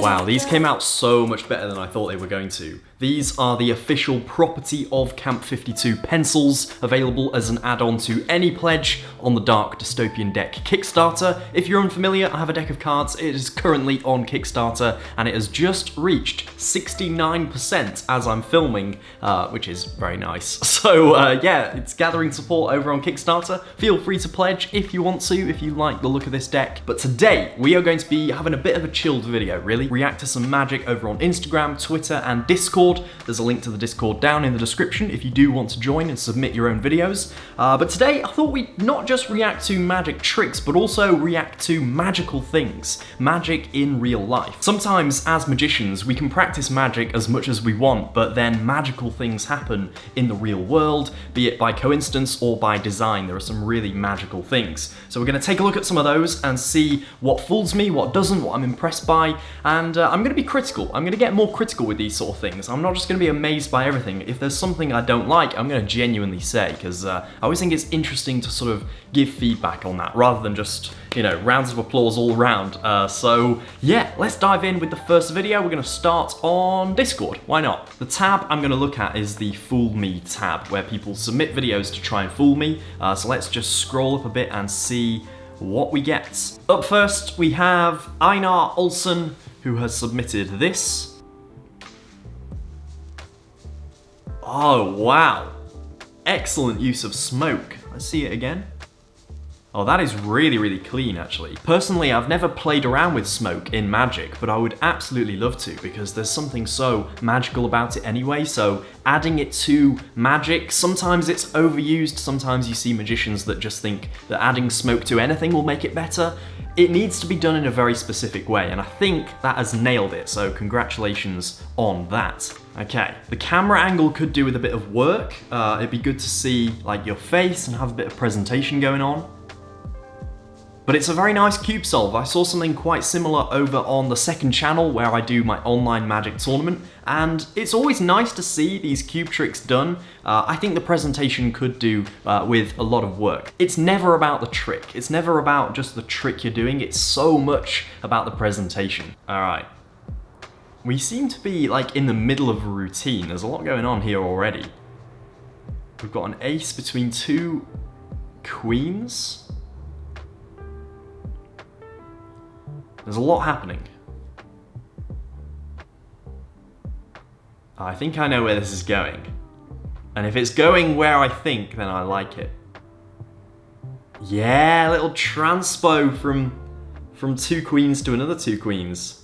Wow, these came out so much better than I thought they were going to. These are the official property of Camp 52 pencils, available as an add-on to any pledge on the Dark Dystopian Deck Kickstarter. If you're unfamiliar, I have a deck of cards. It is currently on Kickstarter, and it has just reached 69% as I'm filming, which is very nice. So yeah, it's gathering support over on Kickstarter. Feel free to pledge if you want to, if you like the look of this deck. But today, we are going to be having a bit of a chilled video, really. React to some magic over on Instagram, Twitter, and Discord. There's a link to the Discord down in the description if you do want to join and submit your own videos. But today, I thought we'd not just react to magic tricks, but also react to magical things. Magic in real life. Sometimes, as magicians, we can practice magic as much as we want, but then magical things happen in the real world, be it by coincidence or by design. There are some really magical things. So we're going to take a look at some of those and see what fools me, what doesn't, what I'm impressed by, and I'm going to be critical. I'm going to get more critical with these sort of things. I'm not just going to be amazed by everything. If there's something I don't like, I'm going to genuinely say, because I always think it's interesting to sort of give feedback on that, rather than just, you know, rounds of applause all around. So yeah, let's dive in with the first video. We're going to start on Discord. Why not? The tab I'm going to look at is the Fool Me tab, where people submit videos to try and fool me. So let's just scroll up a bit and see what we get. Up first, we have Einar Olsen, who has submitted this. Oh, wow. Excellent use of smoke. Let's see it again. Oh, that is really, really clean, actually. Personally, I've never played around with smoke in Magic, but I would absolutely love to, because there's something so magical about it anyway, so adding it to Magic, sometimes it's overused, sometimes you see magicians that just think that adding smoke to anything will make it better. It needs to be done in a very specific way, and I think that has nailed it, so congratulations on that. Okay, the camera angle could do with a bit of work. It'd be good to see like your face and have a bit of presentation going on. But it's a very nice cube solve. I saw something quite similar over on the second channel where I do my online Magic tournament, and it's always nice to see these cube tricks done. I think the presentation could do with a lot of work. It's never about the trick. It's never about just the trick you're doing. It's so much about the presentation. All right. We seem to be like in the middle of a routine. There's a lot going on here already. We've got an ace between two queens. There's a lot happening. I think I know where this is going. And if it's going where I think, then I like it. Yeah, a little transpo from two queens to another two queens.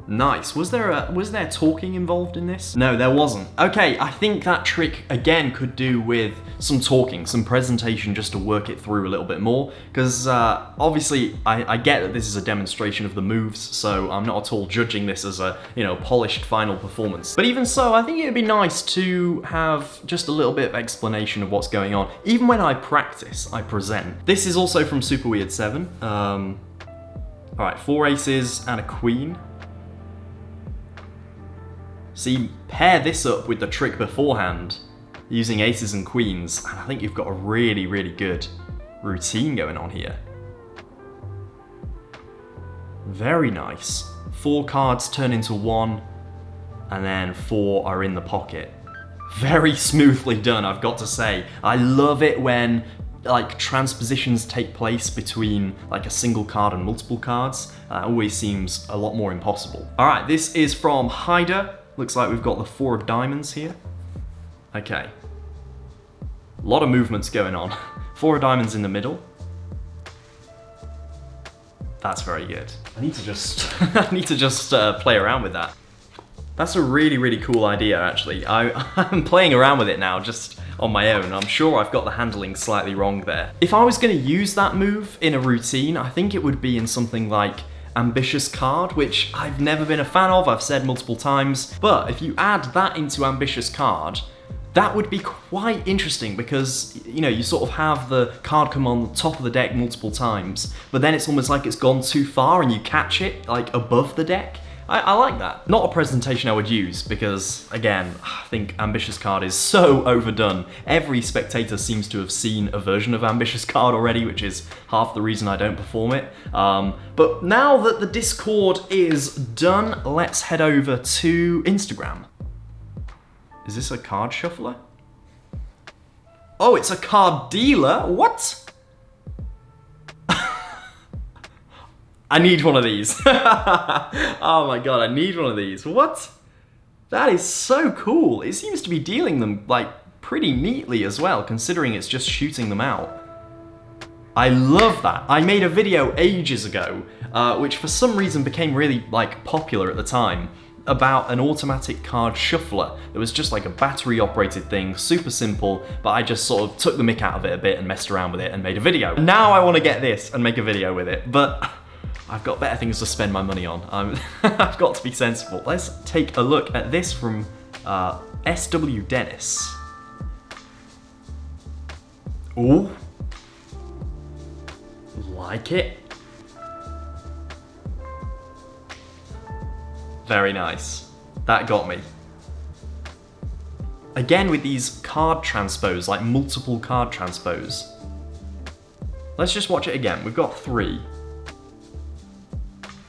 Nice. Was there talking involved in this? No, there wasn't. Okay, I think that trick again could do with some talking, some presentation, just to work it through a little bit more. Because obviously, I get that this is a demonstration of the moves, so I'm not at all judging this as a, you know, polished final performance. But even so, I think it'd be nice to have just a little bit of explanation of what's going on. Even when I practice, I present. This is also from Super Weird 7. All right, 4 aces and a queen. See, pair this up with the trick beforehand, using aces and queens, and I think you've got a really, really good routine going on here. Very nice. 4 cards turn into 1, and then 4 are in the pocket. Very smoothly done, I've got to say. I love it when like transpositions take place between like a single card and multiple cards. That always seems a lot more impossible. All right, this is from Hyder. Looks like we've got the 4 of diamonds here. Okay. A lot of movements going on. 4 of diamonds in the middle. That's very good. I need to just play around with that. That's a really, really cool idea, actually. I'm playing around with it now, just on my own. I'm sure I've got the handling slightly wrong there. If I was going to use that move in a routine, I think it would be in something like Ambitious Card, which I've never been a fan of, I've said multiple times. But if you add that into Ambitious Card, that would be quite interesting because, you know, you sort of have the card come on the top of the deck multiple times, but then it's almost like it's gone too far and you catch it like above the deck. I like that. Not a presentation I would use because, again, I think Ambitious Card is so overdone. Every spectator seems to have seen a version of Ambitious Card already, which is half the reason I don't perform it. But now that the Discord is done, let's head over to Instagram. Is this a card shuffler? Oh, it's a card dealer? What? I need one of these. Oh my god, I need one of these. What? That is so cool. It seems to be dealing them, like, pretty neatly as well, considering it's just shooting them out. I love that. I made a video ages ago, which for some reason became really, like, popular at the time, about an automatic card shuffler. It was just like a battery operated thing, super simple, but I just sort of took the mick out of it a bit and messed around with it and made a video. Now I want to get this and make a video with it, but I've got better things to spend my money on. I've got to be sensible. Let's take a look at this from SW Dennis. Ooh. Like it. Very nice. That got me. Again with these card transpose, like multiple card transpose. Let's just watch it again. We've got 3.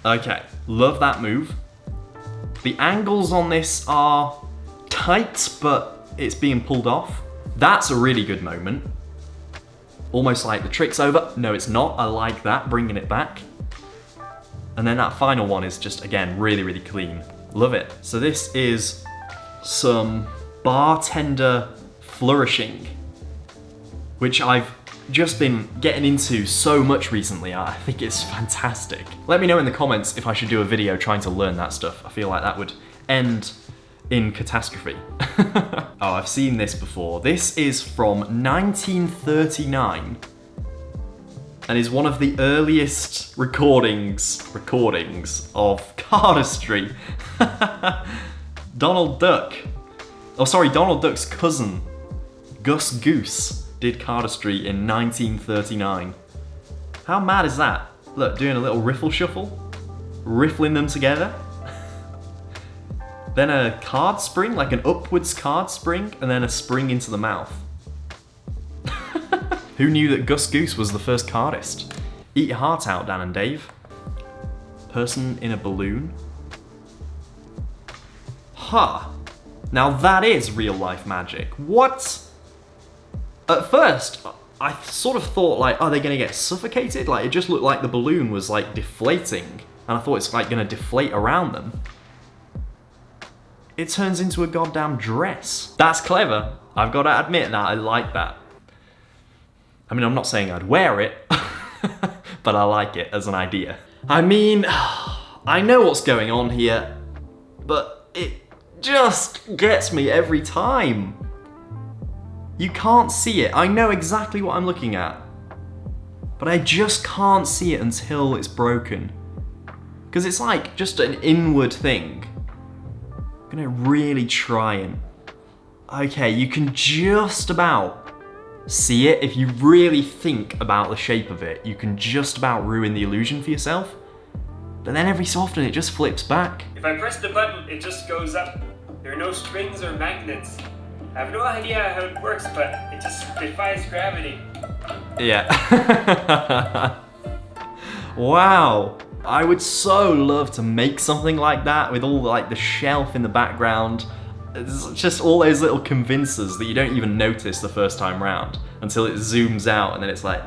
Okay, love that move. The angles on this are tight, but it's being pulled off. That's a really good moment. Almost like the trick's over. No, it's not. I like that, bringing it back. And then that final one is just, again, really, really clean. Love it. So this is some bartender flourishing, which I've just been getting into so much recently. I think it's fantastic. Let me know in the comments if I should do a video trying to learn that stuff. I feel like that would end in catastrophe. Oh, I've seen this before. This is from 1939 and is one of the earliest recordings of cardistry. Donald Duck. Oh, sorry, Donald Duck's cousin, Gus Goose, did cardistry in 1939. How mad is that? Look, doing a little riffle shuffle, riffling them together. Then a card spring, like an upwards card spring, and then a spring into the mouth. Who knew that Gus Goose was the first cardist? Eat your heart out, Dan and Dave. Person in a balloon. Huh. Now that is real life magic. What? At first, I sort of thought like, are they gonna get suffocated? Like, it just looked like the balloon was like deflating, and I thought it's like gonna deflate around them. It turns into a goddamn dress. That's clever. I've got to admit that, I like that. I mean, I'm not saying I'd wear it, but I like it as an idea. I mean, I know what's going on here, but it just gets me every time. You can't see it. I know exactly what I'm looking at, but I just can't see it until it's broken. Because it's like just an inward thing. I'm gonna really try and... Okay, you can just about see it. If you really think about the shape of it, you can just about ruin the illusion for yourself. But then every so often it just flips back. If I press the button, it just goes up. There are no strings or magnets. I have no idea how it works, but it just defies gravity. Yeah. Wow. I would so love to make something like that with all like the shelf in the background. It's just all those little convincers that you don't even notice the first time round until it zooms out and then it's like,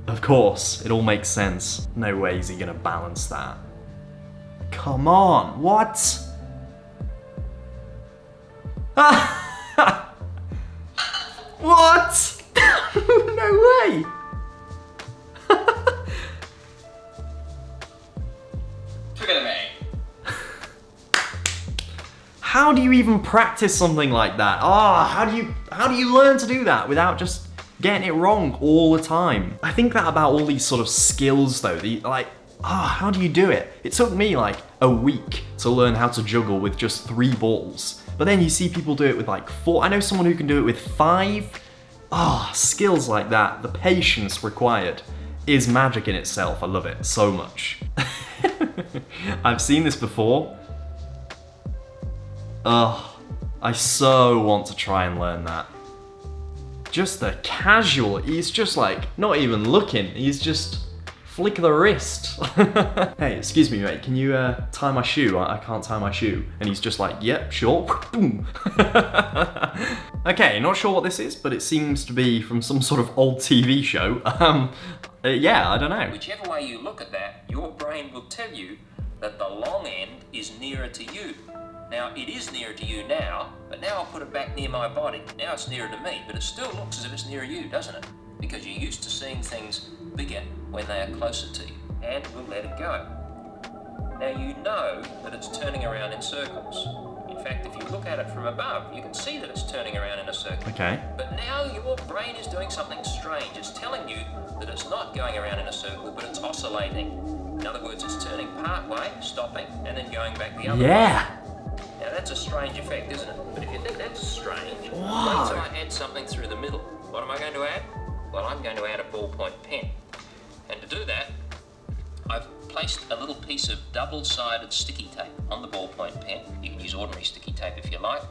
of course, it all makes sense. No way is he gonna balance that. Come on, what? What? No way! How do you even practice something like that? How do you learn to do that without just getting it wrong all the time? I think that about all these sort of skills though, how do you do it? It took me like a week to learn how to juggle with just 3 balls. But then you see people do it with like 4. I know someone who can do it with 5. Skills like that, the patience required is magic in itself. I love it so much. I've seen this before. Oh, I so want to try and learn that. Just the casual, he's just like, not even looking, he's just flick the wrist. Hey, excuse me mate, can you tie my shoe? I can't tie my shoe. And he's just like, yep, sure. Boom. Okay, not sure what this is, but it seems to be from some sort of old TV show. Yeah, I don't know. Whichever way you look at that, your brain will tell you that the long end is nearer to you. Now, it is nearer to you now, but now I'll put it back near my body. Now it's nearer to me, but it still looks as if it's nearer you, doesn't it? Because you're used to seeing things bigger when they are closer to you, and we'll let it go. Now you know that it's turning around in circles. In fact, if you look at it from above, you can see that it's turning around in a circle. Okay. But now your brain is doing something strange. It's telling you that it's not going around in a circle, but it's oscillating. In other words, it's turning part way, stopping, and then going back the other way. Yeah. Now that's a strange effect, isn't it? But if you think that's strange, Wow. wait till I add something through the middle. What am I going to add? Well, I'm going to add a ballpoint pen. And to do that, I've placed a little piece of double-sided sticky tape on the ballpoint pen. You can use ordinary sticky tape if you like.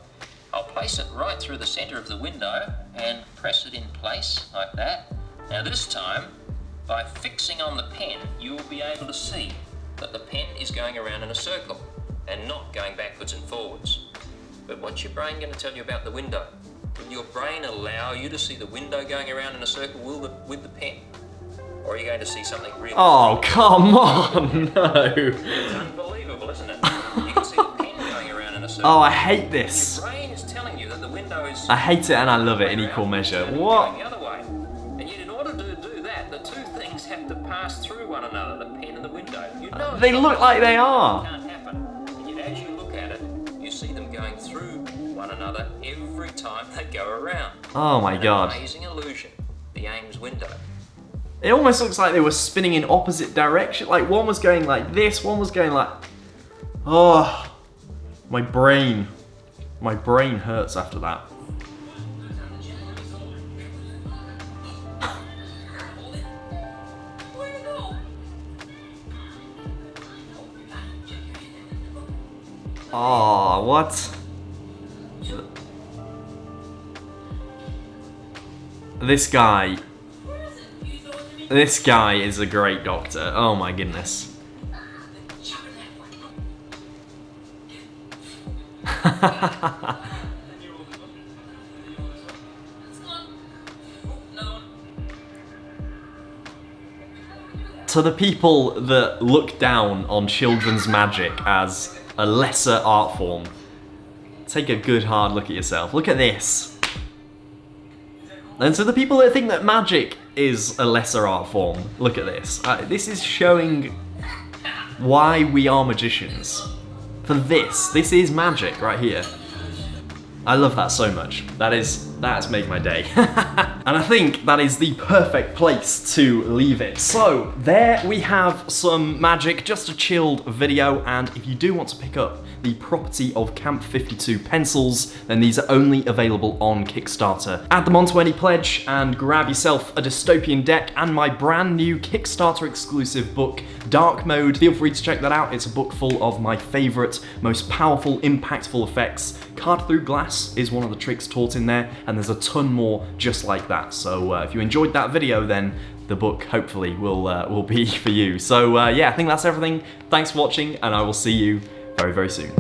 I'll place it right through the center of the window and press it in place like that. Now this time, by fixing on the pen, you'll be able to see that the pen is going around in a circle and not going backwards and forwards. But what's your brain going to tell you about the window? Will your brain allow you to see the window going around in a circle with the pen? Or are you going to see something really... Oh, come on, no. It's unbelievable, isn't it? You can see the pen going around in a circle. Oh, I hate this. Your brain is telling you that the window is... I hate it and I love it in equal measure. What? Going the other way. And yet in order to do that, the two things have to pass through one another, the pen and the window. You know They look like they are. it can't happen. And yet as you look at it, you see them going through one another every time they go around. Oh my An god. amazing illusion, the Ames window. It almost looks like they were spinning in opposite direction. Like one was going like this, one was going like... Oh, my brain. My brain hurts after that. Oh, what? This guy is a great doctor. Oh my goodness. To the people that look down on children's magic as a lesser art form, take a good hard look at yourself. Look at this. And to the people that think that magic is a lesser art form, look at this. This is showing why we are magicians. For this is magic right here. I love that so much. That's made my day. And I think that is the perfect place to leave it. So there we have some magic, just a chilled video, and if you do want to pick up the property of Camp 52 pencils, then these are only available on Kickstarter. Add them onto any pledge and grab yourself a dystopian deck and my brand new Kickstarter exclusive book, Dark Mode. Feel free to check that out. It's a book full of my favorite, most powerful, impactful effects. Card through glass is one of the tricks taught in there, and there's a ton more just like that. So if you enjoyed that video, then the book hopefully will be for you. So yeah, I think that's everything. Thanks for watching, and I will see you very, very soon.